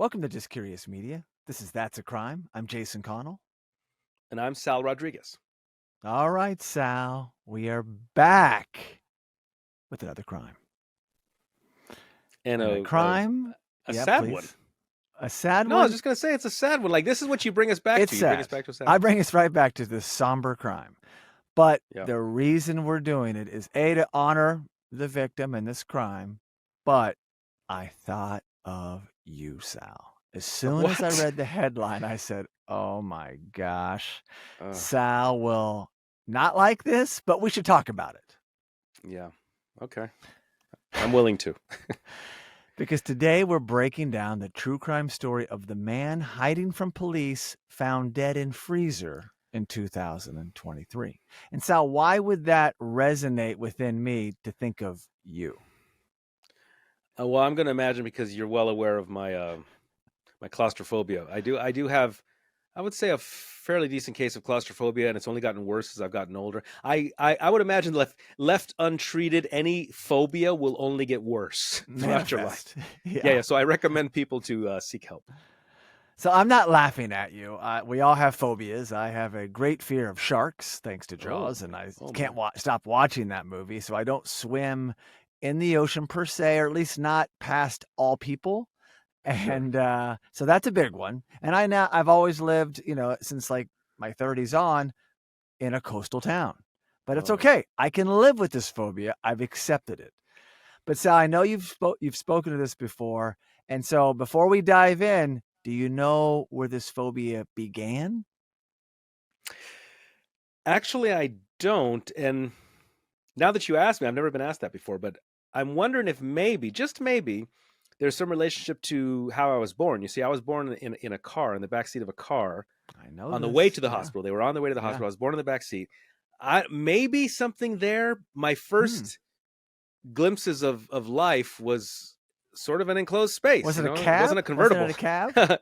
Welcome to Just Curious Media. This is That's a Crime. I'm Jason Connell. And I'm Sal Rodriguez. All right, Sal, we are back with another crime. And a crime. a Yeah, sad please. one. A sad No, one. I was just going to say it's a sad one. Like, this is what you bring us back It's to. sad. You bring us back to a sad I one. bring us right back to this somber crime. But Yeah. the reason we're doing it is A, to honor the victim in this crime, but I thought of you, Sal. As soon as I read the headline, I said, oh my gosh, Sal will not like this, but we should talk about it. Yeah. Okay. I'm willing to. Because today we're breaking down the true crime story of the man hiding from police found dead in freezer in 2023. And Sal, why would that resonate within me to think of you? Well, I'm going to imagine because you're well aware of my my claustrophobia. I do have, I would say, a fairly decent case of claustrophobia, and it's only gotten worse as I've gotten older. I would imagine left untreated, any phobia will only get worse throughout your life. Yeah. So I recommend people to seek help. So I'm not laughing at you. We all have phobias. I have a great fear of sharks, thanks to Jaws, and I can't stop watching that movie. So I don't swim in the ocean per se, or at least not past all people. And so that's a big one. And I've always lived, since like my 30s on, in a coastal town. But it's okay. I can live with this phobia. I've accepted it. But Sal, I know you've spoken to this before. And so before we dive in, do you know where this phobia began? Actually, I don't. And now that you asked me, I've never been asked that before, but I'm wondering if maybe, just maybe, there's some relationship to how I was born. You see, I was born in a car, in the backseat of a car. I know. On the way to the hospital. They were on the way to the hospital. I was born in the backseat. Maybe something there. My first glimpses of life was sort of an enclosed space. Was it a cab? It wasn't a convertible. Was it a cab?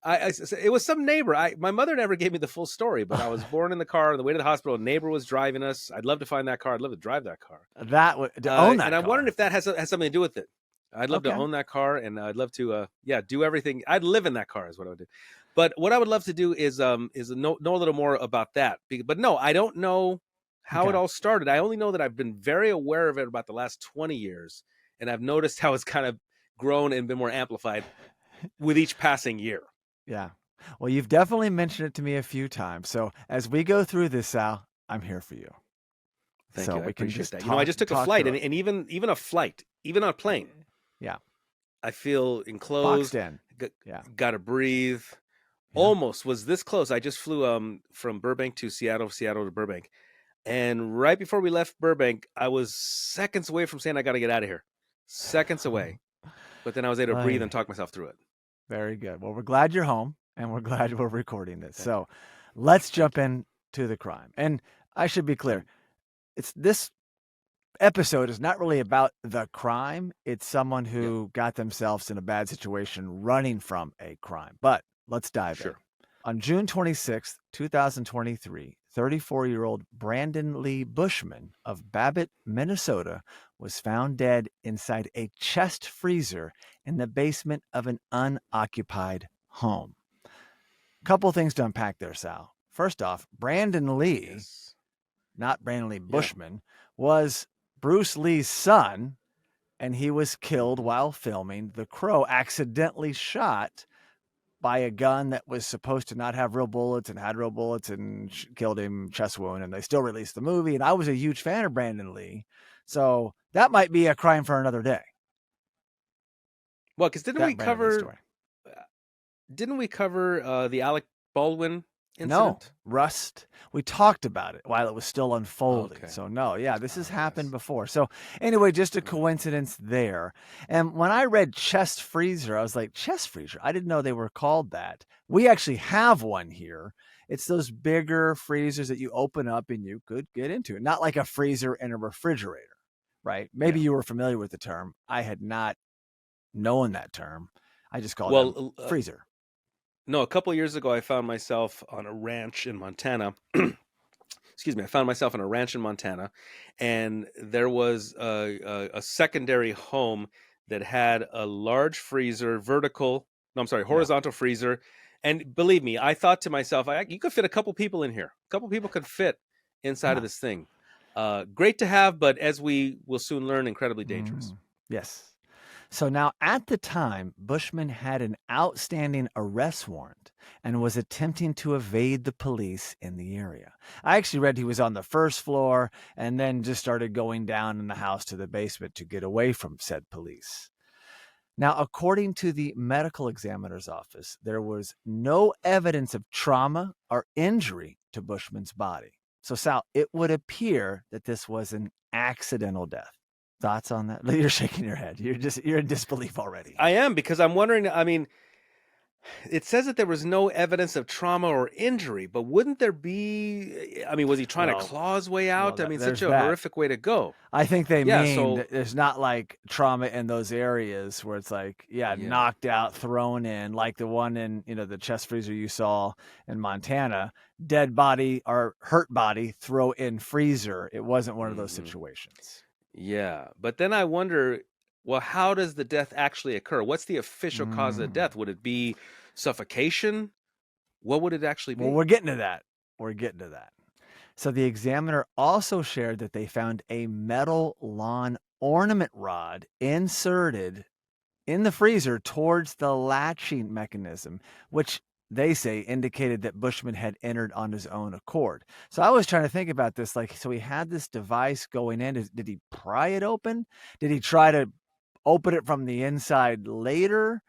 It was some neighbor. My mother never gave me the full story, but I was born in the car on the way to the hospital. A neighbor was driving us. I'd love to find that car. I'd love to drive that car. Own that and car. I'm wondering if that has something to do with it. I'd love to own that car, and I'd love to, do everything. I'd live in that car is what I would do. But what I would love to do is know a little more about that. But no, I don't know how it all started. I only know that I've been very aware of it about the last 20 years, and I've noticed how it's kind of grown and been more amplified with each passing year. Yeah. Well, you've definitely mentioned it to me a few times. So as we go through this, Sal, I'm here for you. Thank you. I appreciate that. I just took a flight, and even a flight, even on a plane. Yeah. I feel enclosed. Boxed in. Got to breathe. Yeah. Almost was this close. I just flew from Burbank to Seattle to Burbank. And right before we left Burbank, I was seconds away from saying I got to get out of here. Seconds away. But then I was able to breathe and talk myself through it. Very good. Well, we're glad you're home, and we're glad we're recording this. So let's jump into the crime. And I should be clear. This episode is not really about the crime. It's someone who got themselves in a bad situation running from a crime. But let's dive in. On June 26th, 2023, 34-year-old Brandon Lee Buschman of Babbitt, Minnesota, was found dead inside a chest freezer in the basement of an unoccupied home. Couple things to unpack there, Sal. First off, Brandon Lee, not Brandon Lee Buschman, was Bruce Lee's son, and he was killed while filming The Crow, accidentally shot by a gun that was supposed to not have real bullets and had real bullets, and killed him, chest wound, and they still released the movie. And I was a huge fan of Brandon Lee. So that might be a crime for another day. Well, because didn't we cover the Alec Baldwin incident? No, Rust. We talked about it while it was still unfolding. Okay. So no, this has happened before. So anyway, just a coincidence there. And when I read chest freezer, I was like, chest freezer? I didn't know they were called that. We actually have one here. It's those bigger freezers that you open up and you could get into it. Not like a freezer in a refrigerator, right? Maybe you were familiar with the term. I had not known that term. I just called it freezer. No, a couple of years ago, I found myself on a ranch in Montana. Excuse me. I found myself on a ranch in Montana, and there was a secondary home that had a large freezer, vertical, No, I'm sorry, Yeah. horizontal freezer. And believe me, I thought to myself, you could fit a couple people in here. A couple people could fit inside Yeah. of this thing. Great to have, but as we will soon learn, incredibly dangerous. Yes. So now at the time, Buschman had an outstanding arrest warrant and was attempting to evade the police in the area. I actually read he was on the first floor and then just started going down in the house to the basement to get away from said police. Now, according to the medical examiner's office, there was no evidence of trauma or injury to Buschman's body. So, Sal, it would appear that this was an accidental death. Thoughts on that? You're shaking your head. You're in disbelief already. I am, because I'm wondering, I mean, it says that there was no evidence of trauma or injury, but wouldn't there be? I mean, was he trying to claw his way out? I mean, such a horrific way to go. I think they mean so there's not like trauma in those areas where it's like, knocked out, thrown in, like the one in, the chest freezer you saw in Montana, dead body or hurt body, throw in freezer. It wasn't one of those situations. Yeah. But then I wonder, well, how does the death actually occur? What's the official cause of death? Would it be suffocation? What would it actually be? Well, we're getting to that. So the examiner also shared that they found a metal lawn ornament rod inserted in the freezer towards the latching mechanism, which they say indicated that Buschman had entered on his own accord. So I was trying to think about this, so he had this device going in. Did he pry it open? Did he try to open it from the inside later?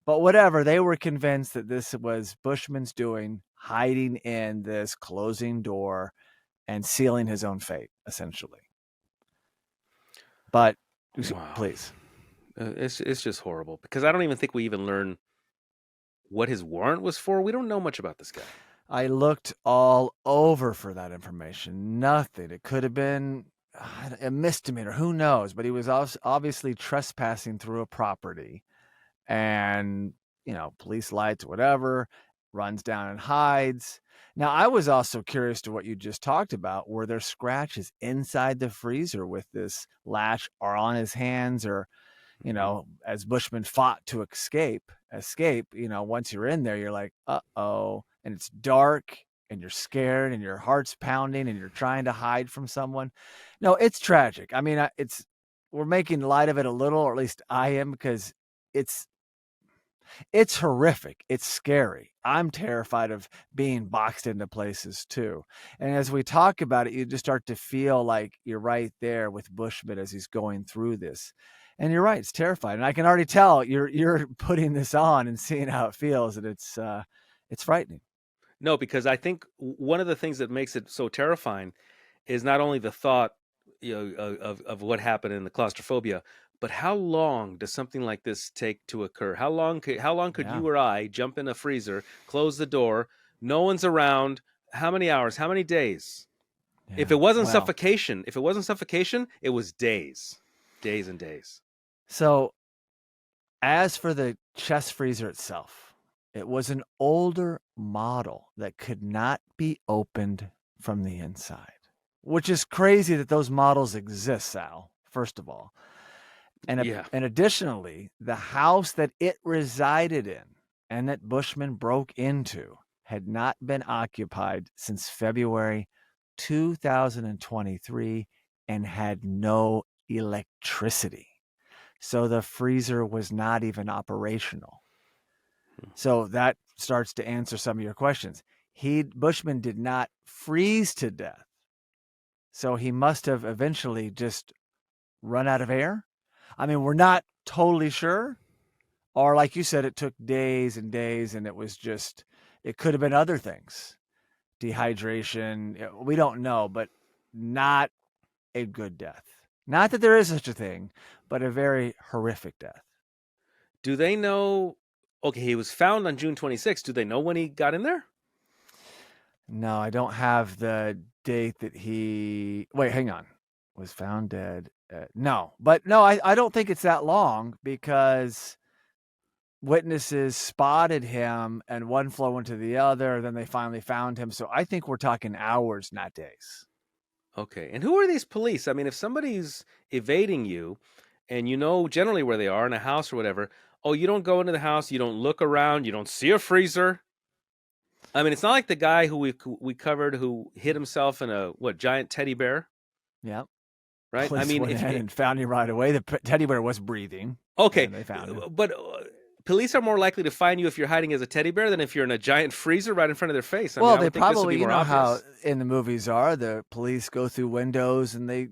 But whatever, they were convinced that this was Buschman's doing, hiding in this closing door and sealing his own fate, essentially. But please. It's just horrible, because I don't even think we even learn what his warrant was for. We don't know much about this guy. I looked all over for that information. Nothing. It could have been a misdemeanor. Who knows? But he was obviously trespassing through a property. And, police lights, whatever, runs down and hides. Now, I was also curious to what you just talked about. Were there scratches inside the freezer with this latch, or on his hands, or, as Buschman fought to escape, once you're in there, you're like, uh-oh, and it's dark and you're scared and your heart's pounding and you're trying to hide from someone. No, it's tragic. I mean, we're making light of it a little, or at least I am, because it's horrific. It's scary. I'm terrified of being boxed into places too. And as we talk about it, you just start to feel like you're right there with Buschman as he's going through this. And you're right, it's terrifying. And I can already tell you're putting this on and seeing how it feels, and it's frightening. No, because I think one of the things that makes it so terrifying is not only the thought, of what happened in the claustrophobia, but how long does something like this take to occur? How long could you or I jump in a freezer, close the door, no one's around? How many hours? How many days? Yeah. If it wasn't suffocation, it was days and days. So, as for the chest freezer itself, it was an older model that could not be opened from the inside, which is crazy that those models exist, Sal, first of all. And additionally, the house that it resided in and that Buschman broke into had not been occupied since February 2023 and had no electricity. So the freezer was not even operational. So that starts to answer some of your questions. Buschman did not freeze to death. So he must have eventually just run out of air. I mean, we're not totally sure. Or like you said, it took days and days, and it could have been other things. Dehydration. We don't know, but not a good death. Not that there is such a thing, but a very horrific death. Do they know? Okay, he was found on June 26th. Do they know when he got in there? No, I don't have the date that wait, hang on. Was found dead. No, I don't think it's that long, because witnesses spotted him and one flow into the other. Then they finally found him. So I think we're talking hours, not days. Okay. And who are these police? I mean, if somebody's evading you and you know generally where they are in a house or whatever, Oh, you don't go into the house, you don't look around, you don't see a freezer. I mean, it's not like the guy who we covered who hit himself in a giant teddy bear, Yeah. right? I Police mean, went if in and found him right away. The teddy bear was breathing, okay, and they found him. but police are more likely to find you if you're hiding as a teddy bear than if you're in a giant freezer right in front of their face. I mean, Well, I they would think this would be probably, more how obvious. in the movies are, the police go through windows and they,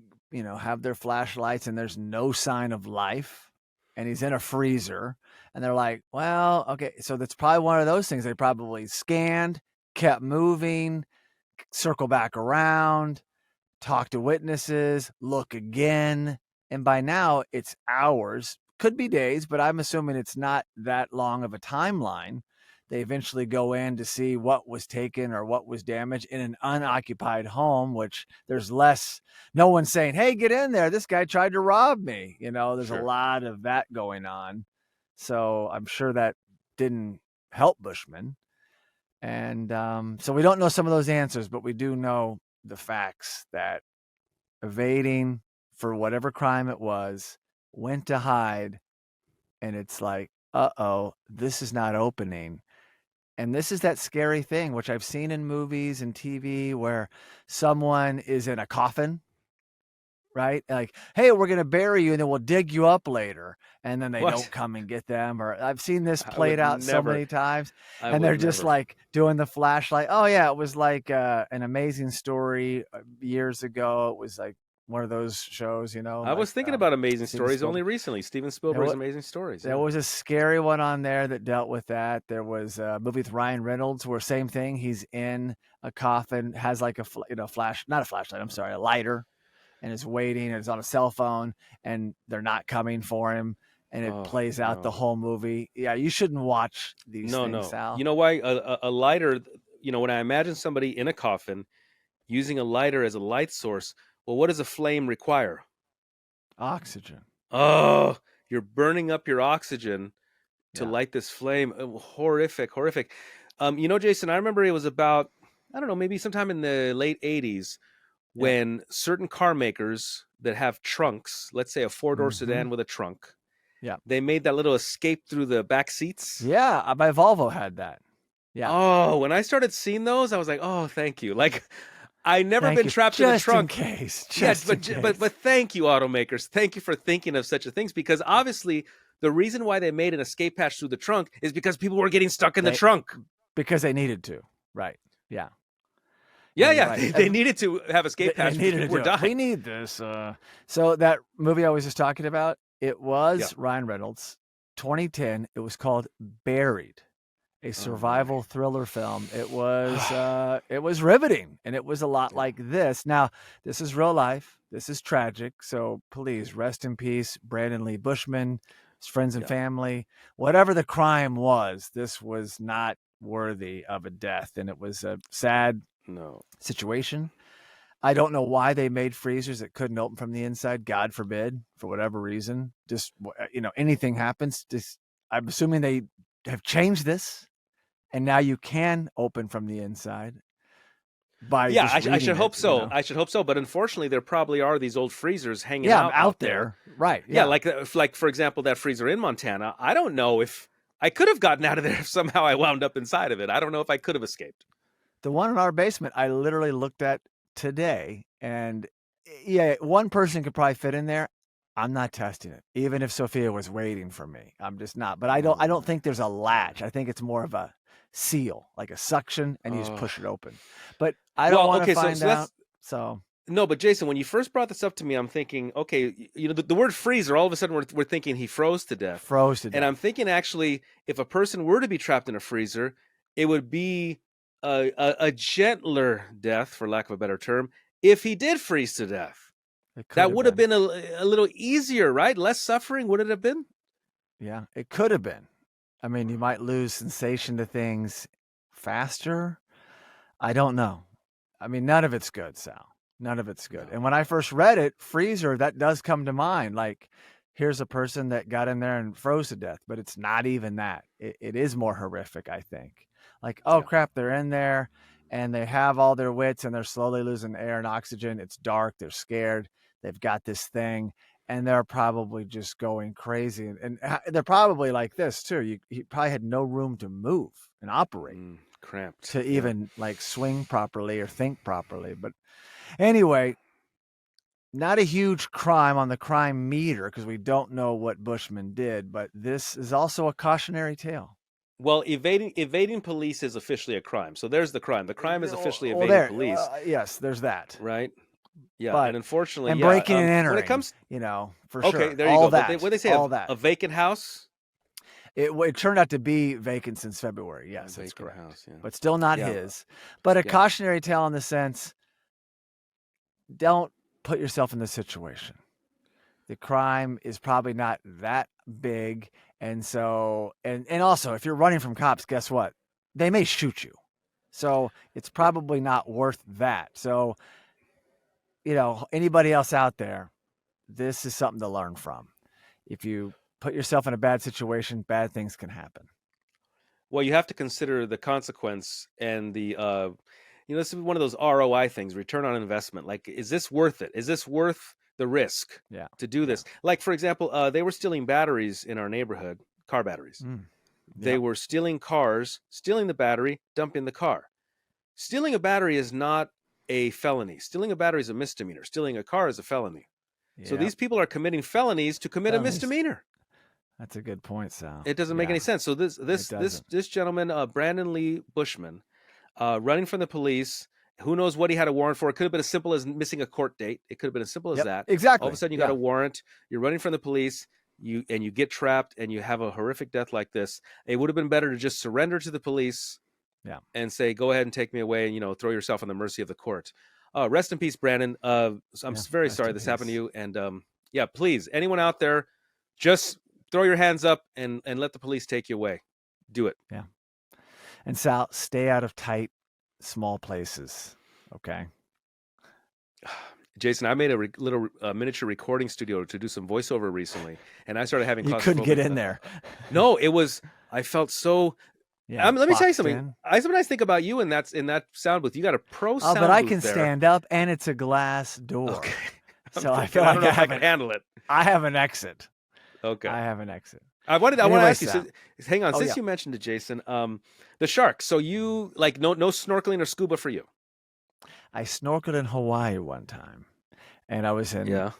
have their flashlights and there's no sign of life and he's in a freezer and they're like, well, okay, so that's probably one of those things. They probably scanned, kept moving, circle back around, talk to witnesses, look again. And by now it's hours, could be days, but I'm assuming it's not that long of a timeline. They eventually go in to see what was taken or what was damaged in an unoccupied home, which there's no one's saying, hey, get in there. This guy tried to rob me. There's a Sure. lot of that going on. So I'm sure that didn't help Buschman. And so we don't know some of those answers, but we do know the facts that evading for whatever crime it was, went to hide, and it's like, uh-oh, this is not opening. And this is that scary thing, which I've seen in movies and TV where someone is in a coffin, right? Like, hey, we're going to bury you and then we'll dig you up later. And then they What? don't come and get them. Or I've seen this I played would out so never. many times. I And would they're just never. like doing the flashlight. Oh, yeah, it was like an amazing story years ago. It was like one of those shows, I like was thinking about Amazing Steven Stories only Spielberg. recently. Steven There Spielberg's was, Amazing Stories. there Yeah. was a scary one on there that dealt with that. There was a movie with Ryan Reynolds where same thing. He's in a coffin, has like not a flashlight. I'm sorry, a lighter, and is waiting. And is on a cell phone, and they're not coming for him. And it Oh plays out the no. whole movie. Yeah, you shouldn't watch these No, things, no. Sal. You know why? A lighter. When I imagine somebody in a coffin using a lighter as a light source, well, what does a flame require? Oxygen. Oh, you're burning up your oxygen to Yeah. light this flame. Horrific, horrific. Jason, I remember it was about, I don't know, maybe sometime in the late 80s Yeah. when certain car makers that have trunks, let's say a four-door Mm-hmm. sedan with a trunk, Yeah. they made that little escape through the back seats. Yeah. My Volvo had that. Yeah. Oh, when I started seeing those, I was like, "Oh, thank you." Like I never Thank been you. trapped in a Just in trunk. case. Yes, Just in case. but thank you, automakers. Thank you for thinking of such a things because obviously the reason why they made an escape hatch through the trunk is because people were getting stuck in the trunk. Because they needed to. Right. Yeah. Yeah, You're yeah. right. They needed to have escape They hatch because needed to people were do it. We dying. need this. So that movie I was just talking about, it Yeah. was Ryan Reynolds, 2010. It was called Buried, a Oh my. survival thriller film. It was riveting, and it was a lot Yeah. like this. Now, this is real life. This is tragic. So please rest in peace, Brandon Lee Bushman, his friends and Yeah. family. Whatever the crime was, this was not worthy of a death, and it was a sad No. situation. I don't know why they made freezers that couldn't open from the inside. God forbid, for whatever reason. Just anything happens. Just I'm assuming they have changed this, and now you can open from the inside by Yeah, just I should reading it. hope so. I should hope so. But unfortunately, there probably are these old freezers hanging Yeah, I'm out there. right? Yeah, Yeah, like for example, that freezer in Montana. I don't know if I could have gotten out of there if somehow I wound up inside of it. I don't know if I could have escaped. the one in our basement I literally looked at today, and yeah, one person could probably fit in there. I'm not testing it, even if Sophia was waiting for me. I'm just not. But I don't. Oh I don't my think there's a latch. God. I think it's more of a seal, like a suction, and you just Oh. push it open. But I don't Well, want to okay, so find so out. let's So no, but Jason, when you first brought this up to me, I'm thinking, okay, the word freezer. All of a sudden, we're thinking he froze to death, froze to and I'm death. thinking actually, if a person were to be trapped in a freezer, it would be a gentler death, for lack of a better term, if he did freeze to death. It could That have would have been. been a little easier, right? Less suffering, would it have been? Yeah, it could have been. I mean, you might lose sensation to things faster. I don't know. I mean, none of it's good, Sal. None of it's good. No. And when I first read it, freezer, that does come to mind. Like, here's a person that got in there and froze to death, but it's not even that. It is more horrific, I think. Like, oh Yeah. crap, they're in there and they have all their wits and they're slowly losing air and oxygen. It's dark. They're scared. They've got this thing. and they're probably just going crazy. And they're probably like this too. He probably had no room to move and operate, cramped to even like swing properly or think properly. But anyway, not a huge crime on the crime meter because we don't know what Buschman did, but this is also a cautionary tale. Well, evading police is officially a crime. So there's the crime. The crime is officially evading police. Yes, there's that. Right? Yeah, But, and unfortunately, and breaking and entering, when it comes, for sure. Okay, there you all go. That, but when they say all that. A vacant house, it turned out to be vacant since February. Yes, that's correct. House, yeah. But still not his. But a cautionary tale in the sense, don't put yourself in this situation. The crime is probably not that big. And so, and also, if you're running from cops, guess what? They may shoot you. So it's probably not worth that. So, anybody else out there, this is something to learn from. If you put yourself in a bad situation, bad things can happen. Well, you have to consider the consequence and the, this is one of those ROI things, return on investment. Like, is this worth it? Is this worth the risk to do this? Like, for example, they were stealing batteries in our neighborhood, car batteries. They were stealing cars, stealing the battery, dumping the car. Stealing a battery is not a felony. Stealing a battery is a misdemeanor. Stealing a car is a felony. So these people are committing felonies to commit a misdemeanor. That's a good point, Sal. It doesn't make any sense. So this gentleman, Brandon Lee Buschman, running from the police, who knows what he had a warrant for? It could have been as simple as missing a court date. It could have been as simple as that. Exactly. All of a sudden, you got a warrant. You're running from the police. You get trapped, and you have a horrific death like this. It would have been better to just surrender to the police, and say, "Go ahead and take me away," and throw yourself on the mercy of the court. Rest in peace, Brandon. I'm very sorry this happened to you. And please, anyone out there, just throw your hands up and let the police take you away. Do it. Yeah. And Sal, stay out of tight, small places. Okay. Jason, I made a little miniature recording studio to do some voiceover recently, and I started having. You couldn't get in there. No, I felt so. Let me tell you something. I sometimes think about you in that sound booth. You got a pro sound booth. But I can stand up, and it's a glass door. Okay. So I feel like I can handle it. I have an exit. Okay. I have an exit. I want to ask you. So, hang on, since you mentioned it, Jason, the shark. So you like no snorkeling or scuba for you? I snorkeled in Hawaii one time, and I was in the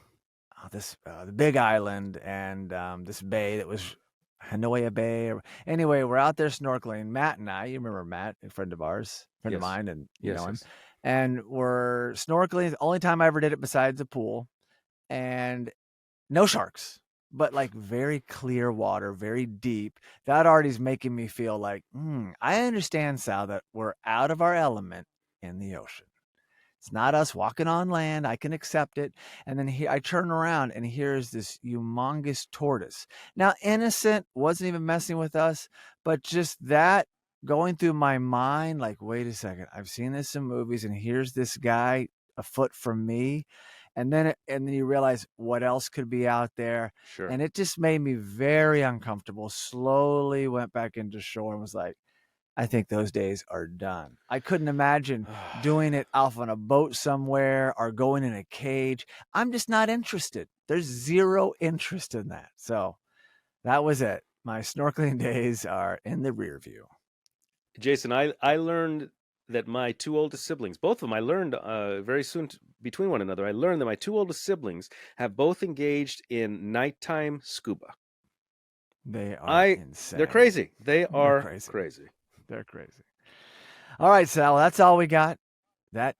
big island and this bay that was Hanoia Bay. Anyway, we're out there snorkeling. Matt and I, you remember Matt, a friend of ours, of mine, and you know him. And we're snorkeling. The only time I ever did it besides the pool, and no sharks. But like very clear water, very deep. That already is making me feel like, I understand, Sal, that we're out of our element in the ocean. It's not us walking on land. I can accept it. And then I turn around and here's this humongous tortoise. Now, innocent, wasn't even messing with us, but just that going through my mind, like, wait a second, I've seen this in movies, and here's this guy a foot from me. And then you realize what else could be out there. Sure. And it just made me very uncomfortable. Slowly went back into shore and was like, I think those days are done. I couldn't imagine doing it off on a boat somewhere or going in a cage. I'm just not interested. There's zero interest in that. So that was it. My snorkeling days are in the rear view. Jason, I learned that my two oldest siblings, both of them, I learned very soon between one another, I learned that my two oldest siblings have both engaged in nighttime scuba. They are insane. They're crazy. They're crazy. They're crazy. All right, Sal, that's all we got. That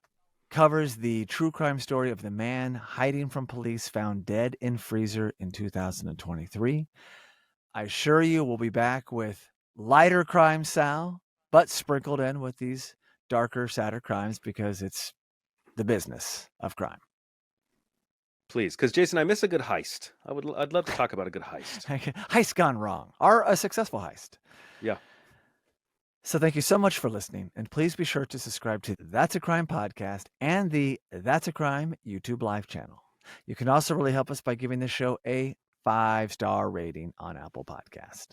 covers the true crime story of the man hiding from police found dead in freezer in 2023. I assure you we'll be back with lighter crime, Sal, but sprinkled in with these darker, sadder crimes because it's the business of crime. Please, because Jason, I miss a good heist. I'd love to talk about a good heist. Heist gone wrong, or a successful heist. Yeah. So thank you so much for listening, and please be sure to subscribe to That's a Crime podcast and the That's a Crime YouTube live channel. You can also really help us by giving the show a 5-star rating on Apple Podcast.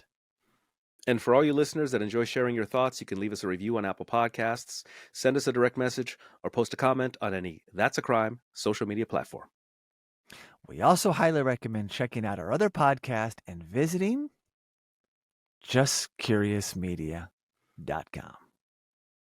And for all you listeners that enjoy sharing your thoughts, you can leave us a review on Apple Podcasts, send us a direct message, or post a comment on any That's a Crime social media platform. We also highly recommend checking out our other podcast and visiting justcuriousmedia.com.